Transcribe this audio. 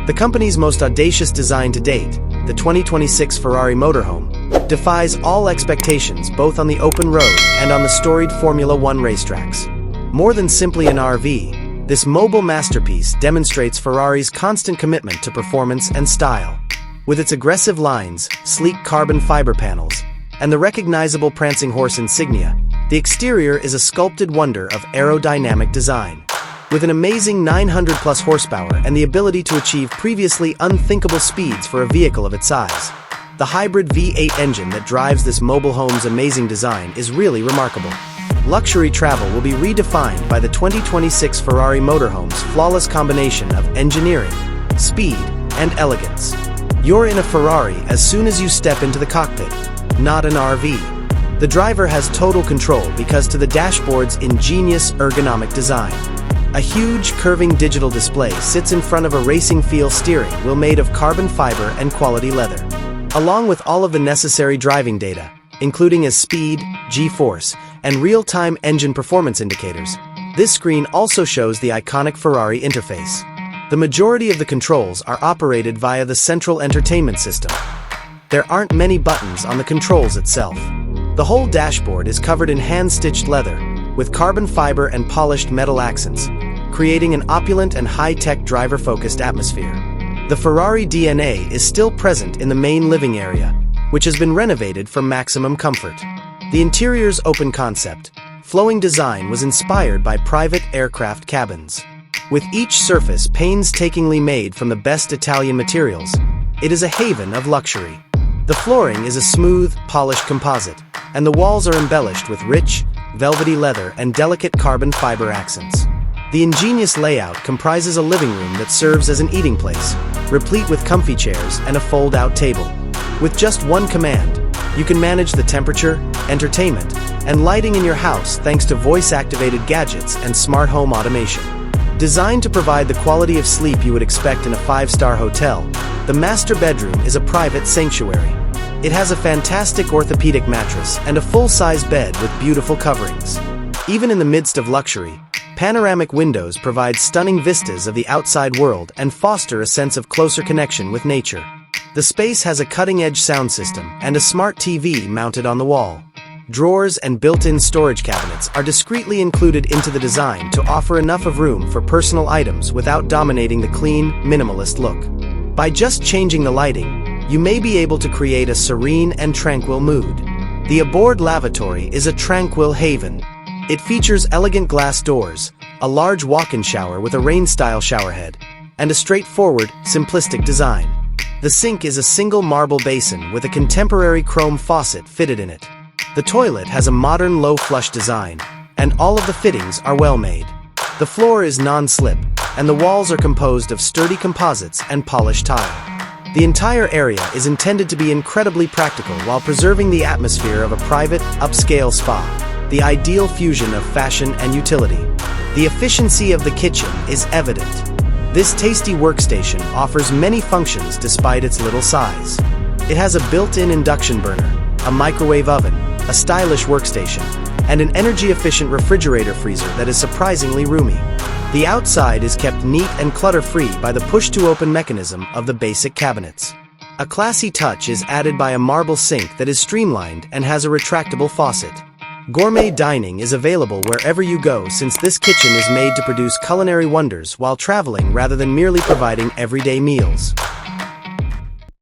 The company's most audacious design to date, the 2026 Ferrari Motorhome, defies all expectations both on the open road and on the storied Formula One racetracks. More than simply an RV, this mobile masterpiece demonstrates Ferrari's constant commitment to performance and style. With its aggressive lines, sleek carbon fiber panels, and the recognizable Prancing Horse insignia, the exterior is a sculpted wonder of aerodynamic design. With an amazing 900-plus horsepower and the ability to achieve previously unthinkable speeds for a vehicle of its size, the hybrid V8 engine that drives this mobile home's amazing design is really remarkable. Luxury travel will be redefined by the 2026 Ferrari Motorhome's flawless combination of engineering, speed, and elegance. You're in a Ferrari as soon as you step into the cockpit, not an RV. The driver has total control because to the dashboard's ingenious ergonomic design. A huge, curving digital display sits in front of a racing-feel steering wheel made of carbon fiber and quality leather. Along with all of the necessary driving data, including as speed, G-force, and real-time engine performance indicators, this screen also shows the iconic Ferrari interface. The majority of the controls are operated via the central entertainment system. There aren't many buttons on the controls itself. The whole dashboard is covered in hand-stitched leather, with carbon fiber and polished metal accents, creating an opulent and high-tech driver-focused atmosphere. The Ferrari DNA is still present in the main living area, which has been renovated for maximum comfort. The interior's open concept, flowing design was inspired by private aircraft cabins. With each surface painstakingly made from the best Italian materials, it is a haven of luxury. The flooring is a smooth, polished composite, and the walls are embellished with rich, velvety leather and delicate carbon fiber accents. The ingenious layout comprises a living room that serves as an eating place, replete with comfy chairs and a fold-out table. With just one command, you can manage the temperature, entertainment, and lighting in your house thanks to voice-activated gadgets and smart home automation. Designed to provide the quality of sleep you would expect in a five-star hotel, the master bedroom is a private sanctuary. It has a fantastic orthopedic mattress and a full-size bed with beautiful coverings. Even in the midst of luxury, panoramic windows provide stunning vistas of the outside world and foster a sense of closer connection with nature. The space has a cutting-edge sound system and a smart TV mounted on the wall. Drawers and built-in storage cabinets are discreetly included into the design to offer enough of room for personal items without dominating the clean, minimalist look. By just changing the lighting, you may be able to create a serene and tranquil mood. The aboard lavatory is a tranquil haven. It features elegant glass doors, a large walk-in shower with a rain-style showerhead, and a straightforward, simplistic design. The sink is a single marble basin with a contemporary chrome faucet fitted in it. The toilet has a modern low-flush design, and all of the fittings are well-made. The floor is non-slip, and the walls are composed of sturdy composites and polished tile. The entire area is intended to be incredibly practical while preserving the atmosphere of a private, upscale spa, the ideal fusion of fashion and utility. The efficiency of the kitchen is evident. This tasty workstation offers many functions despite its little size. It has a built-in induction burner, a microwave oven, a stylish workstation, and an energy-efficient refrigerator freezer that is surprisingly roomy. The outside is kept neat and clutter-free by the push-to-open mechanism of the basic cabinets. A classy touch is added by a marble sink that is streamlined and has a retractable faucet. Gourmet dining is available wherever you go since this kitchen is made to produce culinary wonders while traveling rather than merely providing everyday meals.